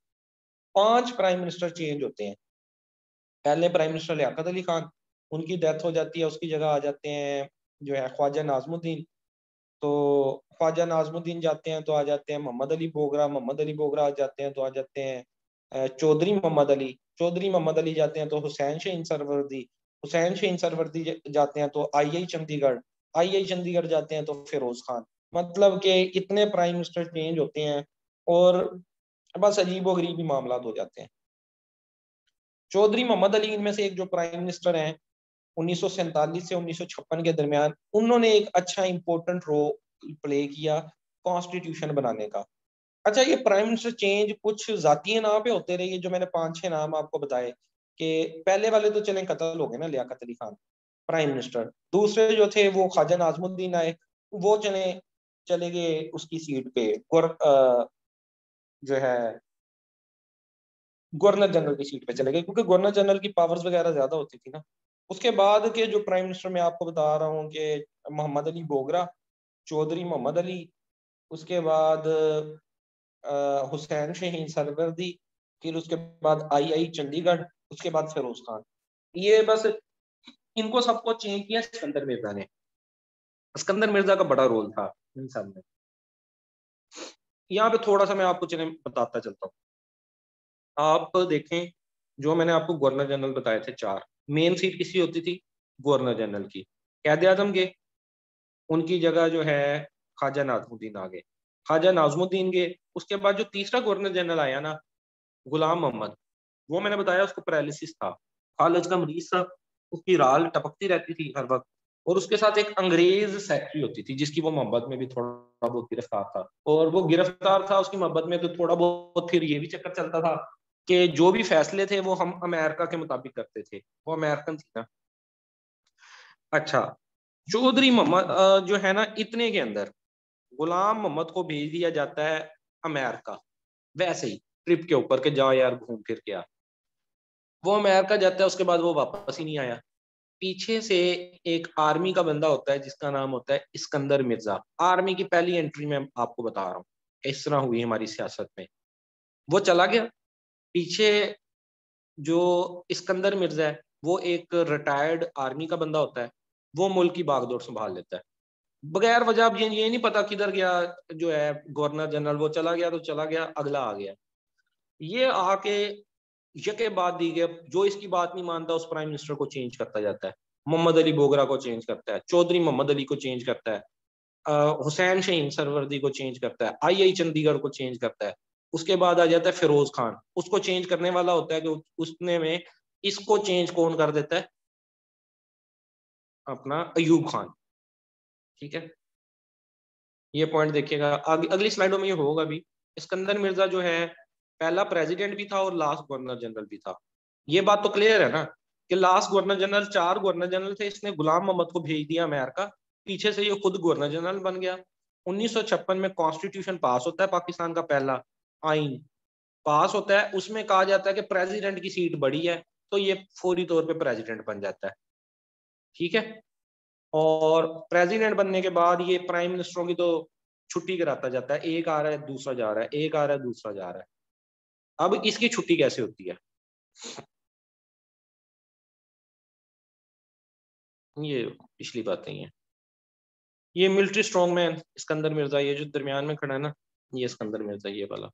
5 प्राइम मिनिस्टर चेंज होते हैं। पहले प्राइम मिनिस्टर लियाकत अली खान, उनकी डेथ हो जाती है, उसकी जगह आ जाते हैं जो है ख्वाजा नाजमुद्दीन। तो ख्वाजा नाजमुद्दीन जाते हैं तो आ जाते हैं मोहम्मद अली बोगरा, मोहम्मद अली बोगरा आ जाते हैं तो आ जाते हैं चौधरी मोहम्मद अली, चौधरी मोहम्मद अली जाते हैं तो हुसैन शहीन सरवर्दी, हुसैन शहीन सरवर्दी जाते हैं तो आई चंडीगढ़, आई चंडीगढ़ जाते हैं तो फिरोज खान। मतलब कि इतने प्राइम मिनिस्टर चेंज होते हैं और बस अजीबो गरीब ही मामला हो जाते हैं। चौधरी मोहम्मद अली इनमें से एक जो प्राइम मिनिस्टर हैं 1947 से 1956 के दरमियान, उन्होंने एक अच्छा इंपॉर्टेंट रोल प्ले किया कॉन्स्टिट्यूशन बनाने का। अच्छा, ये प्राइम मिनिस्टर चेंज कुछ जातीय नाम पे होते रहे, जो मैंने 5-6 नाम आपको बताए, कि पहले वाले तो चले कत्ल हो गए ना, लियाकत अली खान प्राइम मिनिस्टर। दूसरे जो थे वो ख्वाजा नाजमुद्दीन आए, वो चले चले गए उसकी सीट पे, जो है गवर्नर जनरल की सीट पे चले गए, क्योंकि गवर्नर जनरल की पावर्स वगैरह ज्यादा होती थी ना। उसके बाद के जो प्राइम मिनिस्टर मैं आपको बता रहा हूँ कि मोहम्मद अली बोगरा, चौधरी मोहम्मद अली, उसके बाद हुसैन शहीन सरवर्दी, फिर उसके बाद आई चंडीगढ़, उसके बाद फिरोज खान। ये बस इनको सबको चेंज किया सिकंदर मिर्जा ने। सिकंदर मिर्जा का बड़ा रोल था इन सब में। यहाँ पे थोड़ा सा मैं आपको चले बताता चलता हूँ। आप देखें, जो मैंने आपको गवर्नर जनरल बताए थे 4, मेन सीट किसी होती थी, गवर्नर जनरल की। कैद आजम के, उनकी जगह जो है ख्वाजा नाजमुद्दीन आ गए, ख्वाजा नाजमुद्दीन के। उसके बाद जो तीसरा गवर्नर जनरल आया ना, गुलाम मोहम्मद, वो मैंने बताया उसको पैरालिसिस था, फालज का मरीज था, उसकी राल टपकती रहती थी हर वक्त। और उसके साथ एक अंग्रेज सेक्रेटरी होती थी जिसकी वो मोहब्बत में भी थोड़ा बहुत गिरफ्तार था, और वो गिरफ्तार था उसकी मोहब्बत में तो थोड़ा बहुत फिर ये भी चक्कर चलता था कि जो भी फैसले थे वो हम अमेरिका के मुताबिक करते थे, वो अमेरिकन थी ना। अच्छा, चौधरी मोहम्मद जो है ना, इतने के अंदर गुलाम मोहम्मद को भेज दिया जाता है अमेरिका, वैसे ही ट्रिप के ऊपर के जाओ यार घूम फिर के आ। वो अमेरिका जाता है, उसके बाद वो वापस ही नहीं आया। पीछे से एक आर्मी का बंदा होता है जिसका नाम होता है इस्कंदर मिर्जा। आर्मी की पहली एंट्री में आपको बता रहा हूँ इस तरह हुई हमारी सियासत में। वो चला गया पीछे। जो इस्कंदर मिर्जा है वो एक रिटायर्ड आर्मी का बंदा होता है, वो मुल्क की बागडोर संभाल लेता है बगैर वजह। अब ये नहीं पता किधर गया जो है गवर्नर जनरल, वो चला गया तो चला गया, अगला आ गया। ये आके यके बाद दी गई, जो इसकी बात नहीं मानता उस प्राइम मिनिस्टर को चेंज करता जाता है। मोहम्मद अली बोगरा को चेंज करता है, चौधरी मोहम्मद अली को चेंज करता है, हुसैन शहीन सरवर्दी को चेंज करता है, आई चंडीगढ़ को चेंज करता है। उसके बाद आ जाता है फिरोज खान, उसको चेंज करने वाला होता है कि उसने में इसको चेंज कौन कर देता है, अपना अयूब खान। ठीक है, ये पॉइंट देखिएगा अगली स्लाइडों में ये होगा भी। सिकंदर मिर्जा जो है पहला प्रेसिडेंट भी था और लास्ट गवर्नर जनरल भी था। ये बात तो क्लियर है ना कि last governor general, 4 governor general थे, इसने गुलाम मोहम्मद को भेज दिया अमेरिका, पीछे से ये खुद गवर्नर जनरल बन गया। 1956 में कॉन्स्टिट्यूशन पास होता है, पाकिस्तान का पहला आइन पास होता है। उसमें कहा जाता है कि प्रेसिडेंट की सीट बड़ी है तो ये फौरी तौर पे प्रेसिडेंट बन जाता है। ठीक है, और प्रेसिडेंट बनने के बाद ये प्राइम मिनिस्टरों की तो छुट्टी कराता जाता है, एक आ रहा है दूसरा जा रहा है, एक आ रहा है दूसरा जा रहा है। अब इसकी छुट्टी कैसे होती है, ये पिछली बातें हैं। ये मिलिट्री स्ट्रॉन्गमैन सिकंदर मिर्जा, ये जो दरमियान में खड़ा है ना, ये सिकंदर मिर्जा, ये वाला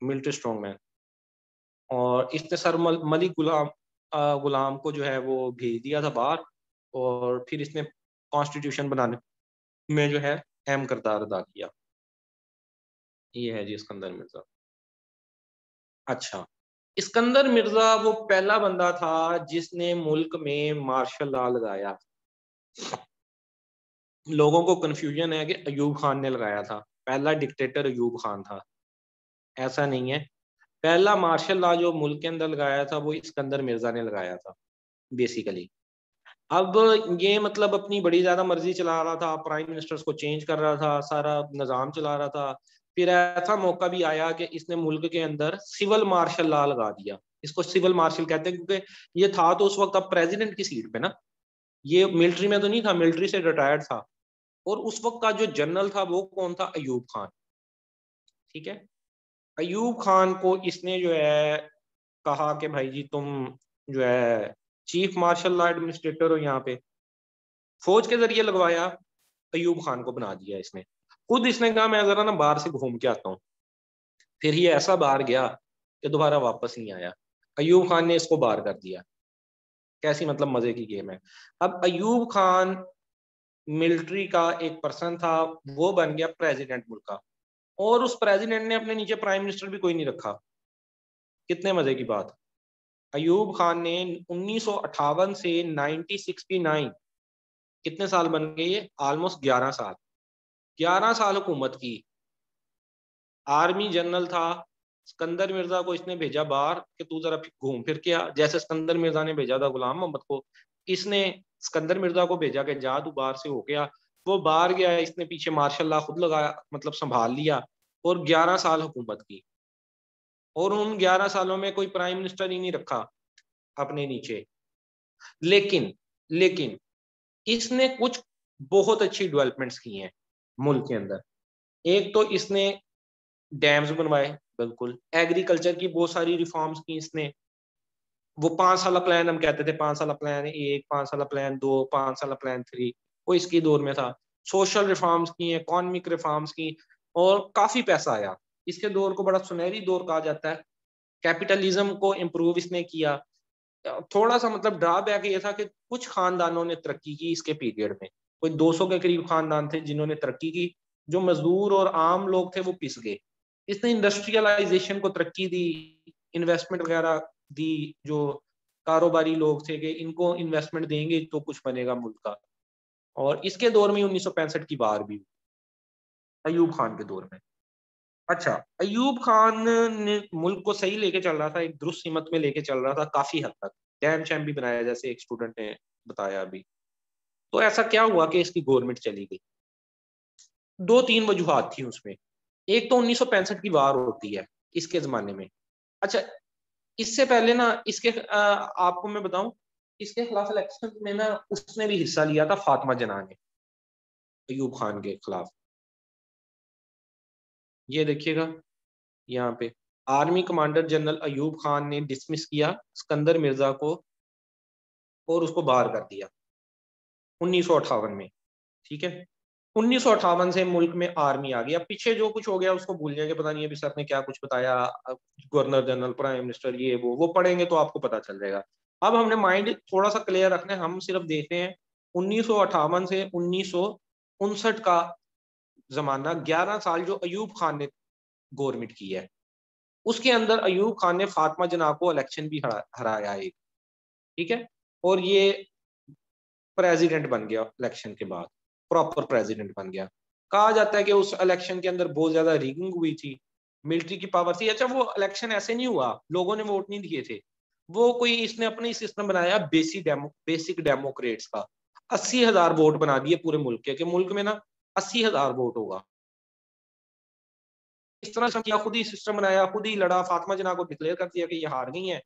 मिलिट्री स्ट्रॉन्गमैन। और इसने सर मलिक गुलाम गुलाम को जो है वो भेज दिया था बाहर, और फिर इसने कॉन्स्टिट्यूशन बनाने में जो है अहम किरदार अदा किया। ये है जी सिकंदर मिर्जा। अच्छा, सिकंदर मिर्जा वो पहला बंदा था जिसने मुल्क में मार्शल लॉ लगाया। लोगों को कंफ्यूजन है कि अयूब खान ने लगाया था, पहला डिक्टेटर अयूब खान था। ऐसा नहीं है, पहला मार्शल लॉ जो मुल्क के अंदर लगाया था वो सिकंदर मिर्जा ने लगाया था बेसिकली। अब ये मतलब अपनी बड़ी ज्यादा मर्जी चला रहा था, प्राइम मिनिस्टर्स को चेंज कर रहा था, सारा निजाम चला रहा था। फिर ऐसा मौका भी आया कि इसने मुल्क के अंदर सिविल मार्शल लॉ लगा दिया। इसको सिविल मार्शल कहते हैं क्योंकि ये था तो उस वक्त अब प्रेसिडेंट की सीट पे ना, ये मिलिट्री में तो नहीं था, मिलिट्री से रिटायर्ड था। और उस वक्त का जो जनरल था वो कौन था? अयूब खान। ठीक है, अयूब खान को इसने जो है कहा कि भाई जी तुम जो है चीफ मार्शल लॉ एडमिनिस्ट्रेटर हो यहाँ पे, फौज के जरिए लगवाया, अयूब खान को बना दिया इसने। खुद इसने कहा मैं जरा ना बाहर से घूम के आता हूँ। फिर ये ऐसा बाहर गया कि दोबारा वापस नहीं आया। अयूब खान ने इसको बाहर कर दिया। कैसी मतलब मजे की गेम है। अब अयूब खान मिलिट्री का एक पर्सन था, वो बन गया प्रेसिडेंट मुल्क का। और उस प्रेसिडेंट ने अपने नीचे प्राइम मिनिस्टर भी कोई नहीं रखा। कितने मजे की बात। अयूब खान ने 1958 से 1969, कितने साल बन गए ये? ऑलमोस्ट 11 साल। 11 साल हुकूमत की। आर्मी जनरल था। सिकंदर मिर्जा को इसने भेजा बाहर कि तू जरा घूम फिर के आ, जैसे सिकंदर मिर्जा ने भेजा था गुलाम मोहम्मद को, इसने सिकंदर मिर्जा को भेजा कि जा तू बाहर से होके आ। वो बाहर गया, इसने पीछे मार्शल लॉ खुद लगाया, मतलब संभाल लिया। और 11 साल हुकूमत की। और उन 11 सालों में कोई प्राइम मिनिस्टर ही नहीं रखा अपने नीचे। लेकिन लेकिन इसने कुछ बहुत अच्छी डेवलपमेंट्स की हैं मुल्क के अंदर। एक तो इसने डैम्स बनवाए, बिल्कुल। एग्रीकल्चर की बहुत सारी रिफॉर्म्स की इसने। वो 5 साल प्लान, हम कहते थे 5 साल प्लान एक, 5 साल प्लान दो, 5 साल प्लान थ्री, वो इसकी दौर में था। सोशल रिफॉर्म्स की, इकोनॉमिक रिफॉर्म्स की, और काफी पैसा आया। इसके दौर को बड़ा सुनहरी दौर कहा जाता है। कैपिटलिज्म को इम्प्रूव इसने किया। थोड़ा सा मतलब ड्रॉबैक ये था कि कुछ खानदानों ने तरक्की की इसके पीरियड में। कोई 200 के करीब खानदान थे जिन्होंने तरक्की की। जो मजदूर और आम लोग थे वो पिस गए। इसने इंडस्ट्रियलाइजेशन को तरक्की दी, इन्वेस्टमेंट वगैरह दी। जो कारोबारी लोग थे कि इनको इन्वेस्टमेंट देंगे तो कुछ बनेगा मुल्क का। और इसके दौर में 1965 की बार भी, अयूब खान के दौर में। अच्छा, अयूब खान ने मुल्क को सही लेके चल रहा था, एक दुरुस्त सीमत में लेके चल रहा था काफी हद तक। डैम शैम भी बनाया, जैसे एक स्टूडेंट ने बताया अभी। तो ऐसा क्या हुआ कि इसकी गवर्नमेंट चली गई? दो तीन वजूहात थी उसमें। एक तो 1965 की वार होती है इसके जमाने में। अच्छा, इससे पहले ना इसके आपको मैं बताऊं, इसके खिलाफ इलेक्शन में ना उसने भी हिस्सा लिया था, फातिमा जना ने, अयूब खान के खिलाफ। ये देखिएगा यहाँ पे, army commander general Ayub Khan ने डिसमिस किया सिकंदर मिर्जा को और उसको बाहर कर दिया 1958 में। ठीक है, 1958 से मुल्क में आर्मी आ गई। अब पीछे जो कुछ हो गया उसको भूल जाएंगे, पता नहीं अभी सर ने क्या कुछ बताया। गवर्नर जनरल, प्राइम मिनिस्टर, ये वो पढ़ेंगे तो आपको पता चल जाएगा। अब हमने माइंड थोड़ा सा क्लियर रखना है, हम सिर्फ देख रहे हैं 1958 से 1959 का जमाना। 11 साल जो अयूब खान ने गवर्नमेंट की है, उसके अंदर अयूब खान ने फातिमा जना को इलेक्शन भी हराया एक। ठीक है, और ये प्रेसिडेंट बन गया इलेक्शन के बाद, प्रॉपर प्रेसिडेंट बन गया। कहा जाता है कि उस इलेक्शन के अंदर बहुत ज्यादा रिगिंग हुई थी, मिलिट्री की पावर थी। अच्छा, वो इलेक्शन ऐसे नहीं हुआ, लोगों ने वोट नहीं दिए थे। वो कोई इसने अपना ही सिस्टम बनाया, बेसिक डेमोक्रेट्स का। 80,000 वोट बना दिए पूरे मुल्क के, कि मुल्क में ना 80,000 वोट होगा। इस तरह से किया, खुद ही सिस्टम बनाया, खुद ही लड़ा, फातिमा जना को डिक्लेयर कर दिया कि ये हार गई है,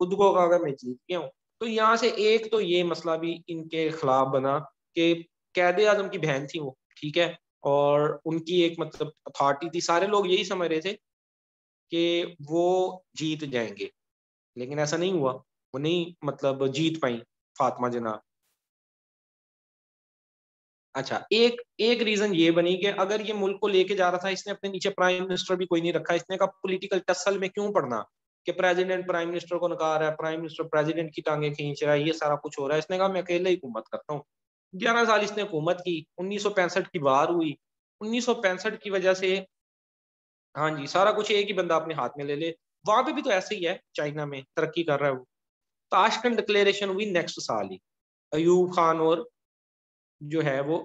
खुद को कहा मैं जीत गया हूँ। तो यहाँ से एक तो ये मसला भी इनके खिलाफ बना कि कैदे आजम की बहन थी वो। ठीक है, और उनकी एक मतलब अथॉरिटी थी, सारे लोग यही समझ रहे थे कि वो जीत जाएंगे, लेकिन ऐसा नहीं हुआ। वो नहीं मतलब जीत पाई फातिमा जना। अच्छा, एक एक रीजन ये बनी कि अगर ये मुल्क को लेके जा रहा था, इसने अपने नीचे प्राइम मिनिस्टर भी कोई नहीं रखा। इसने कहा पॉलिटिकल टसल में क्यों पड़ना, कि प्रेसिडेंट प्राइम मिनिस्टर को नकार रहा है, प्राइम मिनिस्टर प्रेसिडेंट की टांगे खींच रहा है, ये सारा कुछ हो रहा है। इसने कहा मैं अकेले ही हुकूमत करता हूँ। 11 साल इसने हुकूमत की। 1965 की वार हुई। 1965 की वजह से, हाँ जी, सारा कुछ एक ही बंदा अपने हाथ में ले ले। वहां पे भी तो ऐसे ही है, चाइना में तरक्की कर रहा है वो। ताशकंद डिक्लेरेशन हुई नेक्स्ट साल ही, अयूब खान और जो है वो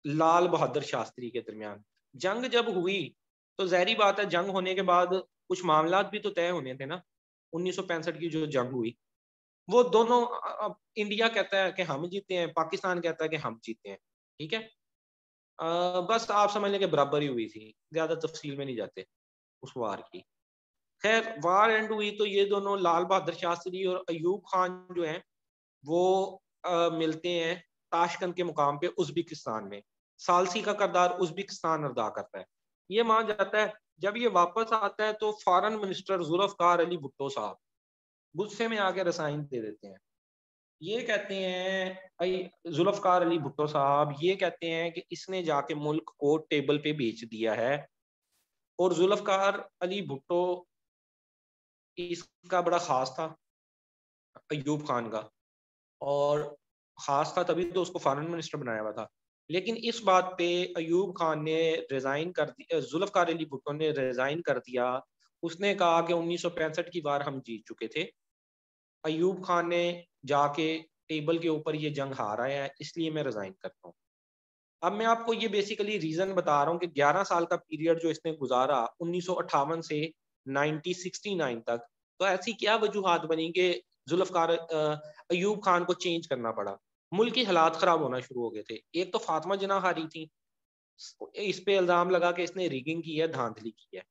लाल बहादुर शास्त्री के दरमियान। जंग जब हुई तो जहरी बात है, जंग होने के बाद कुछ मामला भी तो तय होने थे ना। 1965 की जो जंग हुई, वो दोनों इंडिया कहता है कि हम जीते हैं, पाकिस्तान कहता है कि हम जीते हैं। ठीक है। बस आप समझ लें कि बराबर ही हुई थी, ज्यादा तफसील में नहीं जाते उस वार की। खैर वार एंड हुई तो ये दोनों लाल बहादुर शास्त्री और अयूब खान जो हैं वो मिलते हैं ताशकंद के मुकाम पे उज्बेकिस्तान में। सालसी का किरदार उज्बेकिस्तान अदा करता है। ये माना जाता है जब ये वापस आता है तो फॉरेन मिनिस्टर जुल्फकार अली भुट्टो साहब गुस्से में आके रसायन दे देते हैं। ये कहते हैं जुल्फकार अली भुट्टो साहब ये कहते हैं कि इसने जाके मुल्क को टेबल पे बेच दिया है। और जुल्फकार अली भुट्टो इसका बड़ा खास था अयूब खान का, और खास था तभी तो उसको फॉरेन मिनिस्टर बनाया हुआ था। लेकिन इस बात पे अयूब खान ने रिजाइन कर दिया, जुल्फकार अली भुट्टो ने रिजाइन कर दिया। उसने कहा कि 1965 की बार हम जीत चुके थे। अयूब खान ने जाके टेबल के ऊपर ये जंग हारा है, इसलिए मैं रिजाइन करता हूँ। अब मैं आपको ये बेसिकली रीजन बता रहा हूँ कि 11 साल का पीरियड जो इसने गुजारा 1958 से 1969 तक, तो ऐसी क्या वजूहत बनी कि जुल्फकार अयूब खान को चेंज करना पड़ा। मुल्क की हालात खराब होना शुरू हो गए थे। एक तो फातिमा जिन्ना हारी थी, इस पे इल्जाम लगा कि इसने रिगिंग की है, धांधली की है।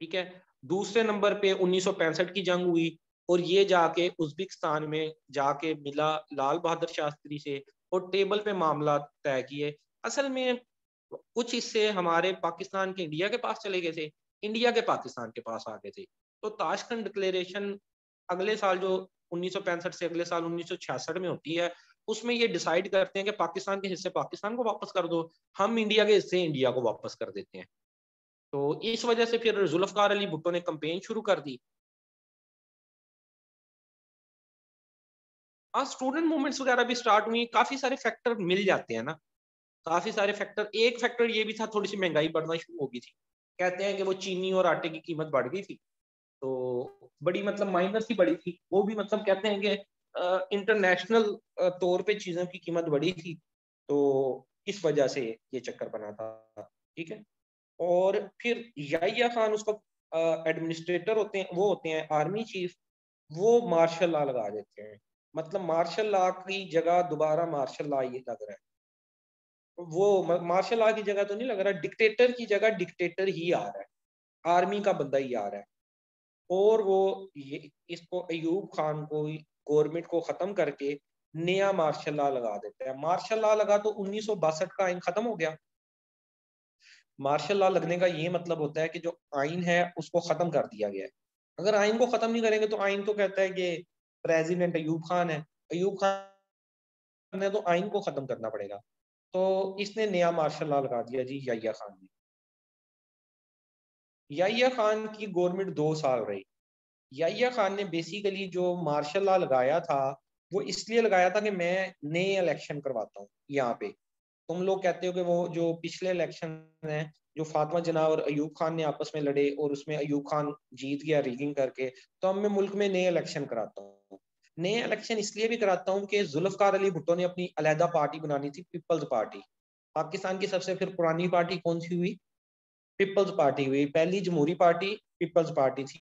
ठीक है। दूसरे नंबर पे 1965 की जंग हुई और ये जाके उज्बेकिस्तान में जाके मिला लाल बहादुर शास्त्री से और टेबल पे मामला तय किए। असल में कुछ हिस्से हमारे पाकिस्तान के इंडिया के पास चले गए थे, इंडिया के पाकिस्तान के पास आ गए थे। तो ताशकंद डिक्लेरेशन अगले साल जो 1965 से अगले साल 1966 में होती है, उसमें ये डिसाइड करते हैं कि पाकिस्तान के हिस्से पाकिस्तान को वापस कर दो, हम इंडिया के हिस्से इंडिया को वापस कर देते हैं। तो इस वजह से फिर जुल्फकार अली भुट्टो ने कंपेन शुरू कर दी। हाँ, स्टूडेंट मूवमेंट्स वगैरह भी स्टार्ट हुई, काफी सारे फैक्टर मिल जाते हैं ना। काफी सारे फैक्टर, एक फैक्टर ये भी था थोड़ी सी महंगाई बढ़ना शुरू हो गई थी। कहते हैं कि वो चीनी और आटे की कीमत बढ़ गई थी, तो बड़ी मतलब माइनर सी बढ़ी थी वो भी, मतलब कहते हैं कि इंटरनेशनल तौर पे चीजों की कीमत बढ़ी थी, तो इस वजह से ये चक्कर बना था। ठीक है। और फिर याहिया खान उसका एडमिनिस्ट्रेटर होते हैं, वो होते हैं आर्मी चीफ, वो मार्शल लॉ लगा देते हैं। मतलब मार्शल लॉ की जगह दोबारा मार्शल लॉ ये लग रहा है। वो मार्शल लॉ की जगह तो नहीं लग रहा, डिक्टेटर की जगह डिक्टेटर ही आ रहा है, आर्मी का बंदा ही आ रहा है। और वो ये इसको अयूब खान को गवर्नमेंट को खत्म करके नया मार्शल लॉ लगा देता है। मार्शल लॉ लगा तो 1962 का आइन खत्म हो गया। मार्शल लॉ लगने का ये मतलब होता है कि जो आइन है उसको खत्म कर दिया गया है। अगर आइन को खत्म नहीं करेंगे तो आइन तो कहता है कि प्रेसिडेंट अयूब खान है, अयूब खान ने तो आइन को खत्म करना पड़ेगा। तो इसने नया मार्शल लॉ लगा दिया जी याहिया खान ने। याहिया खान की गवर्नमेंट 2 साल रही। याहिया खान ने बेसिकली जो मार्शल लॉ लगाया था वो इसलिए लगाया था कि मैं नए इलेक्शन करवाता हूँ यहाँ पे। तुम लोग कहते हो कि वो जो पिछले इलेक्शन है जो फातिमा जना और अयूब खान ने आपस में लड़े और उसमें अयूब खान जीत गया रिगिंग करके, तो अब मैं मुल्क में नए इलेक्शन कराता हूँ। नए इलेक्शन इसलिए भी कराता हूँ कि जुल्फकार अली भुट्टो ने अपनी अलहदा पार्टी बनानी थी, पीपल्स पार्टी। पाकिस्तान की सबसे फिर पुरानी पार्टी कौन सी हुई? पीपल्स पार्टी हुई। पहली जमहूरी पार्टी पीपल्स पार्टी थी।